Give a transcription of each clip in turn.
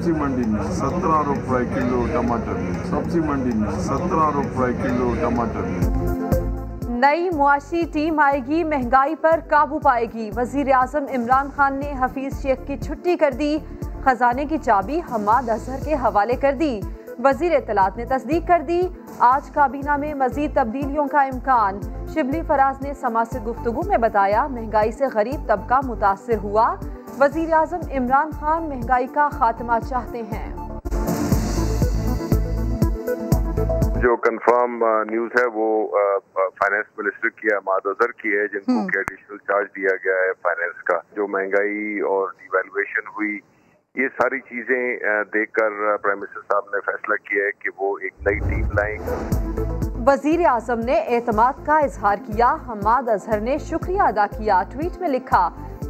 सब्जी मंडी में 17 रुपए किलो टमाटर। सब्जी मंडी में 17 रुपए किलो टमाटर। नई मुआशी टीम आएगी, महंगाई पर काबू पाएगी। वजीर आजम इमरान खान ने हफीज शेख की छुट्टी कर दी। खजाने की चाबी हम्माद अजहर के हवाले कर दी। वजीर इत्तलात ने तस्दीक कर दी। आज काबीना में मजीद तब्दीलियों का इम्कान। शिबली फराज ने समा से गुफ्तगू में बताया, महंगाई से गरीब तबका मुतासिर हुआ। वजीर आजम इमरान खान महंगाई का खात्मा चाहते हैं। जो कंफर्म न्यूज़ है वो फाइनेंस मिनिस्टर की हम्माद अजहर की है, जिनको कि एडिशनल चार्ज दिया गया है फाइनेंस का। जो महंगाई और डिवैल्यूएशन हुई, ये सारी चीजें देखकर प्राइम मिनिस्टर साहब ने फैसला किया है कि वो एक नई टीम लाएंगे। वजीर आजम ने एतमाद का इजहार किया। हम्माद अजहर ने शुक्रिया अदा किया। ट्वीट में लिखा,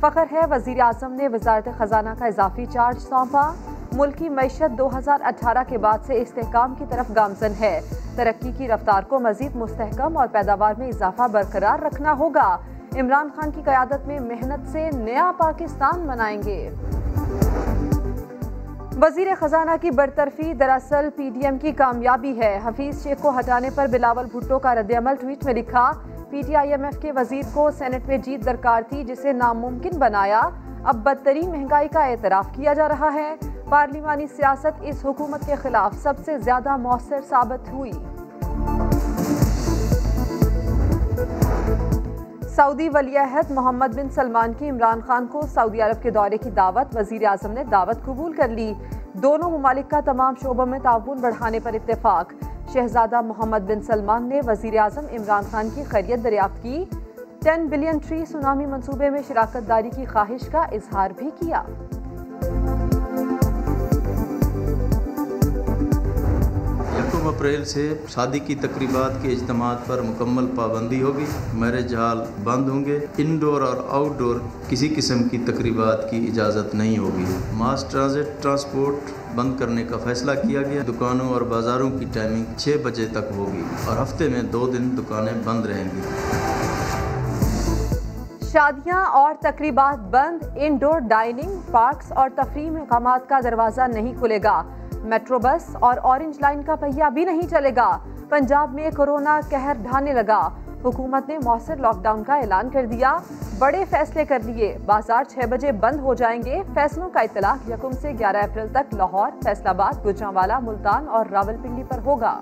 फख्र है वजीर आजम ने वजारत खजाना का इजाफी चार्ज सौंपा। मुल्क की मैशत 2018 के बाद से इस्तेहकाम की तरफ गामजन है। तरक्की की रफ्तार को मजीद मुस्तहकम और पैदावार में इजाफा बरकरार रखना होगा। इमरान खान की क़यादत में मेहनत से नया पाकिस्तान बनाएंगे। वजीर खजाना की बरतरफी दरअसल PDM की कामयाबी है। हफीज शेख को हटाने पर बिलावल भुट्टो का रद्द-ए-अमल। ट्वीट में लिखा, PTIMF के वजीर को सेनेट में जीत दरकार थी, जिसे नामुमकिन बनाया। अब बदतरीन महंगाई का एतराफ किया जा रहा है। पार्लिमानी सियासत इस हुकूमत के खिलाफ सबसे ज्यादा मौसर साबित हुई। सऊदी वली-ए-अहद मोहम्मद बिन सलमान की इमरान खान को सऊदी अरब के दौरे की दावत। वजीर आजम ने दावत कबूल कर ली। दोनों मुमालिक का तमाम शोबों में ताउन बढ़ाने पर इत्तेफाक। शहजादा मोहम्मद बिन सलमान ने वजीर आजम इमरान खान की खैरियत दरियाफ्त की। 10 बिलियन ट्री सुनामी मंसूबे में शिराकत दारी की ख्वाहिश का इजहार भी किया। अप्रैल से शादी की तकरीबात के इज्तिमात पर मुकम्मल पाबंदी होगी। मैरिज हॉल बंद होंगे। इंडोर और आउटडोर किसी किस्म की तकरीबात की इजाज़त नहीं होगी। मास ट्रांजिट ट्रांसपोर्ट बंद करने का फैसला किया गया। दुकानों और बाज़ारों की टाइमिंग 6 बजे तक होगी और हफ्ते में 2 दिन दुकानें बंद रहेंगी। शादियां और तकरीबात बंद। इंडोर डाइनिंग, पार्क्स और तफरीह मकामात का दरवाज़ा नहीं खुलेगा। मेट्रो बस और ऑरेंज लाइन का पहिया भी नहीं चलेगा। पंजाब में कोरोना कहर ढाने लगा। हुकूमत ने मौसर लॉकडाउन का ऐलान कर दिया। बड़े फैसले कर लिए। बाजार 6 बजे बंद हो जाएंगे। फैसलों का इतलाक 1 से 11 अप्रैल तक लाहौर, फैसलाबाद, गुजरांवाला, मुल्तान और रावलपिंडी पर होगा।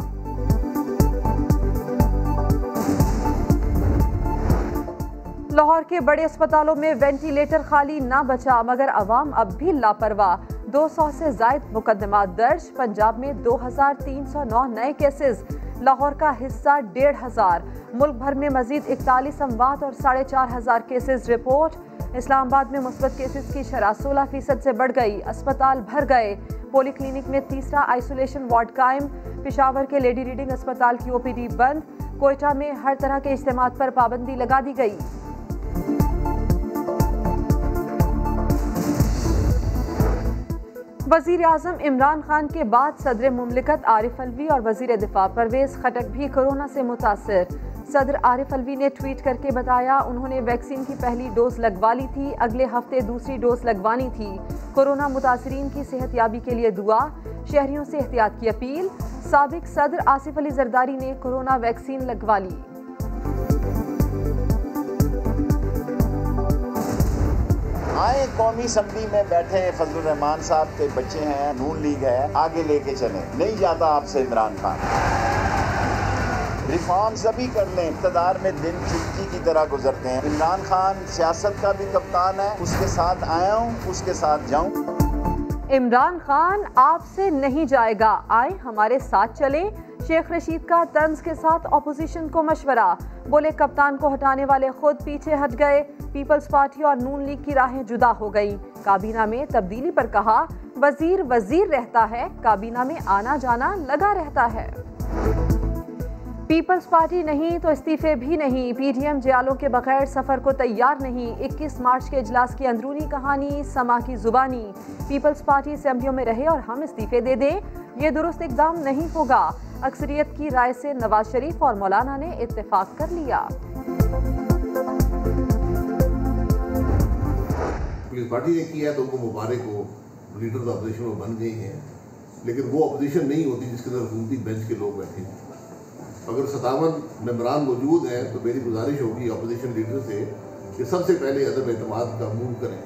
लाहौर के बड़े अस्पतालों में वेंटिलेटर खाली ना बचा, मगर अवाम अब भी लापरवाह। 200 से जायद मुकदमात दर्ज। पंजाब में 2309 नए केसेस। लाहौर का हिस्सा 1500। मुल्क भर में मजीद 41 अमवात और 4500 केसेस रिपोर्ट। इस्लामाबाद में मुस्बत केसेस की शरह 16% से बढ़ गई। अस्पताल भर गए। पोली क्लिनिक में तीसरा आइसोलेशन वार्ड कायम। पेशावर के लेडी रीडिंग अस्पताल की OPD बंद। कोयटा में हर तरह के इज्तिमात पर पाबंदी लगा दी गई। वजीर आजम इमरान खान के बाद सदर मुमलिकत आरिफ अलवी और वजीर दिफा परवेज खटक भी कोरोना से मुतासर। सदर आरिफ अलवी ने ट्वीट करके बताया, उन्होंने वैक्सीन की पहली डोज लगवा ली थी, अगले हफ्ते दूसरी डोज लगवानी थी। कोरोना मुतासरीन की सेहतयाबी के लिए दुआ, शहरियों से एहतियात की अपील। साबिक सदर आसिफ अली जरदारी ने कोरोना वैक्सीन लगवा ली। आए कौमी असम्बली में बैठे फजलुर रहमान साहब के बच्चे हैं, नून लीग है, आगे लेके चले। नहीं जाता आपसे इमरान खान। रिफॉर्म्स अभी कर लें। इक़्तिदार में दिन चुटकी की तरह गुजरते हैं। इमरान खान सियासत का भी कप्तान है। उसके साथ आया हूँ, उसके साथ जाऊँ। इमरान खान आपसे नहीं जाएगा, आए हमारे साथ चले। शेख रशीद का तंज के साथ ऑपोजिशन को मशवरा। बोले कप्तान को हटाने वाले खुद पीछे हट गए। पीपल्स पार्टी और नून लीग की राहें जुदा हो गई। काबीना में तब्दीली पर कहा, वजीर वजीर रहता है, काबीना में आना जाना लगा रहता है। पीपल्स पार्टी नहीं तो इस्तीफे भी नहीं। PDM जयालों के बगैर सफर को तैयार नहीं। 21 मार्च के इजलास की अंदरूनी कहानी, समा की जुबानी। पीपल्स पार्टी असेंबलियों में रहे और हम इस्तीफे दे दें, ये दुरुस्त इकदाम नहीं होगा। अक्सरियत की राय से नवाज शरीफ और मौलाना ने इत्तेफाक कर लिया। पुलिस पार्टी ने किया तो उनको मुबारक हो, लीडर्स अपोजिशन में बन गई हैं, लेकिन वो अपोजिशन नहीं होती जिसके अंदर हुकूमती बेंच के लोग बैठे हैं। अगर 57 मेंबरान मौजूद हैं तो मेरी गुजारिश होगी अपोजिशन लीडर से कि सबसे पहले अदम एतमाद का मूव करें।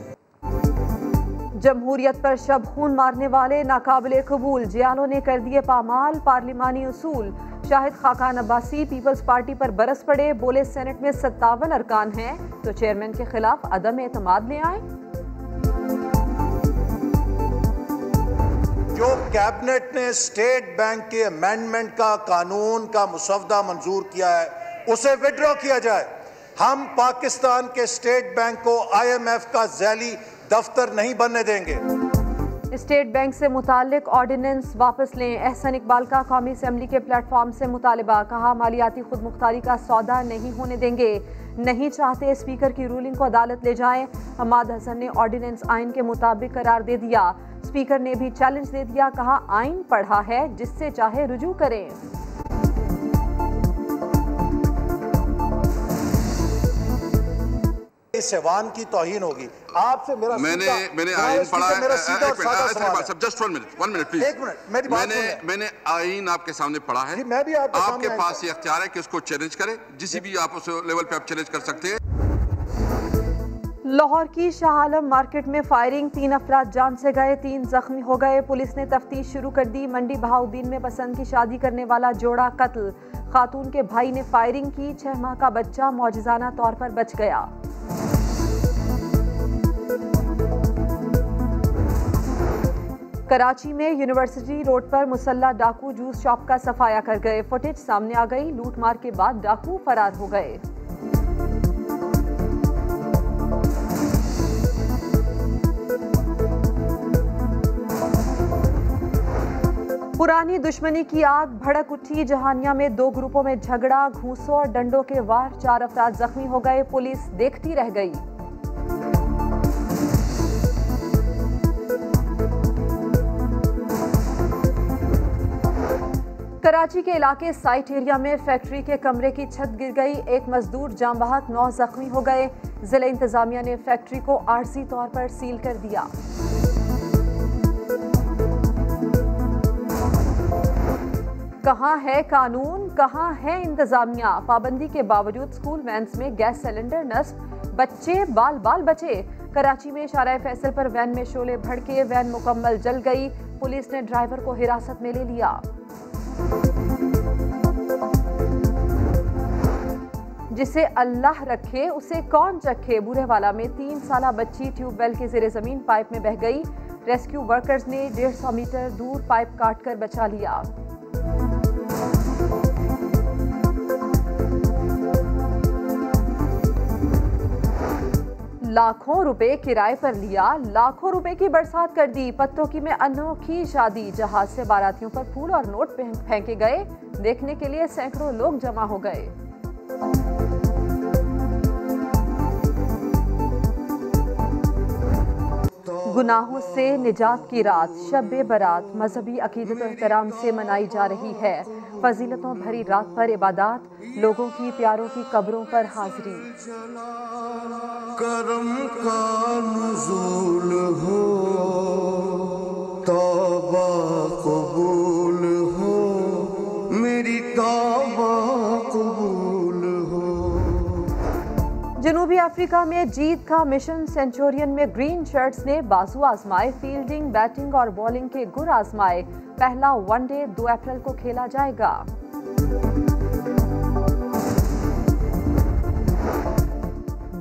जमहूरियत पर शब खून मारने वाले नाकाबिले कबूल जियालों ने कर दिए पामाल पार्लिमानी उसूल। शाहिद खाकान अब्बासी पीपल्स पार्टी पर बरस पड़े, बोले सेनेट में 57 अरकान हैं तो चेयरमैन के खिलाफ अदम एतमाद ले आए। जो कैबिनेट ने स्टेट बैंक के अमेंडमेंट का कानून का मुसवदा मंजूर किया है उसे विड्रॉ किया जाए। हम पाकिस्तान के स्टेट बैंक को IMF का झैली दफ्तर नहीं बनने देंगे। स्टेट बैंक से मुताल्लिक ऑर्डिनेंस वापस लें, एहसन इकबाल का कौमी असेंबली के प्लेटफॉर्म से मुतालबा। कहा मालियाती खुद मुख्तारी का सौदा नहीं होने देंगे, नहीं चाहते स्पीकर की रूलिंग को अदालत ले जाएं। हमाद हसन ने ऑर्डिनेंस आइन के मुताबिक करार दे दिया। स्पीकर ने भी चैलेंज दे दिया, कहा आइन पढ़ा है जिससे चाहे रुजू करें। इस ऐवान की तौहीन होगी। आपसे मेरा मैंने आइन पढ़ा है। Just 1 minute please. एक मिनट मेरी बात सुनिए। मैंने आइन आपके सामने पढ़ा है। मैं भी आपके पास ये अख्तियार है कि उसको चैलेंज करें, जिस भी आप उस लेवल पे आप चैलेंज कर सकते हैं। लाहौर की शाह आलम मार्केट में फायरिंग, 3 अफराद जान से गए, 3 जख्मी हो गए। पुलिस ने तफ्तीश शुरू कर दी। मंडी बहाउद्दीन में पसंद की शादी करने वाला जोड़ा कत्ल, खातून के भाई ने फायरिंग की। 6 माह का बच्चा मौजज़ाना तौर पर बच गया। कराची में यूनिवर्सिटी रोड पर मुसल्ला डाकू जूस शॉप का सफाया कर गए। फुटेज सामने आ गई। लूटमार के बाद डाकू फरार हो गए। पुरानी दुश्मनी की आग भड़क उठी। जहानिया में 2 ग्रुपों में झगड़ा, घूंसों और डंडों के वार, 4 अफराद जख्मी हो गए। पुलिस देखती रह गई। कराची के इलाके साइट एरिया में फैक्ट्री के कमरे की छत गिर गई। 1 मजदूर जान बहक, 9 जख्मी हो गए। जिला इंतजामिया ने फैक्ट्री को आर्जी तौर पर सील कर दिया। कहाँ है कानून, कहाँ है इंतजामिया? पाबंदी के बावजूद स्कूल वैन्स में गैस सिलेंडर नस्ब, बच्चे बाल बाल बचे। कराची में शाहराह फैसल पर वैन में शोले भड़के, वैन मुकम्मल जल गई। पुलिस ने ड्राइवर को हिरासत में ले लिया। जिसे अल्लाह रखे उसे कौन चखे। बूढ़ेवाला में 3 साला बच्ची ट्यूबवेल के ज़ेरे ज़मीन पाइप में बह गई। रेस्क्यू वर्कर्स ने 150 मीटर दूर पाइप काटकर बचा लिया। लाखों रुपए किराए पर लिया, लाखों रुपए की बरसात कर दी। पत्तों में अनोखी शादी, जहाज से बारातियों पर फूल और नोट फेंके गए। देखने के लिए सैकड़ों लोग जमा हो गए। गुनाहों से निजात की रात शब बरात मजहबी अकीदत और एहतराम से मनाई जा रही है। फजीलतों भरी रात पर इबादत, लोगों की प्यारों की कब्रों पर हाजिरी। करम का नुज़ूल हो, तौबा कबूल हो, मेरी तौबा कबूल हो। जनूबी अफ्रीका में जीत का मिशन। सेंचुरियन में ग्रीन शर्ट्स ने बाजू आजमाए, फील्डिंग, बैटिंग और बॉलिंग के गुर आजमाए। पहला वनडे 2 अप्रैल को खेला जाएगा।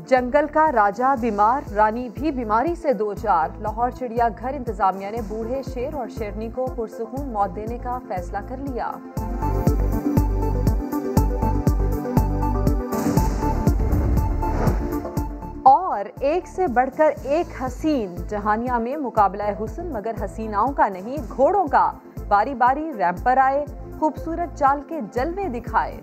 जंगल का राजा बीमार, रानी भी बीमारी से 2-4। लाहौर चिड़ियाघर इंतजामिया ने बूढ़े शेर और शेरनी को पुरसुकून मौत देने का फैसला कर लिया। और एक से बढ़कर एक हसीन, जहानिया में मुकाबला हुस्न, मगर हसीनाओं का नहीं घोड़ों का। बारी बारी रैंप पर आए, खूबसूरत चाल के जलवे दिखाए।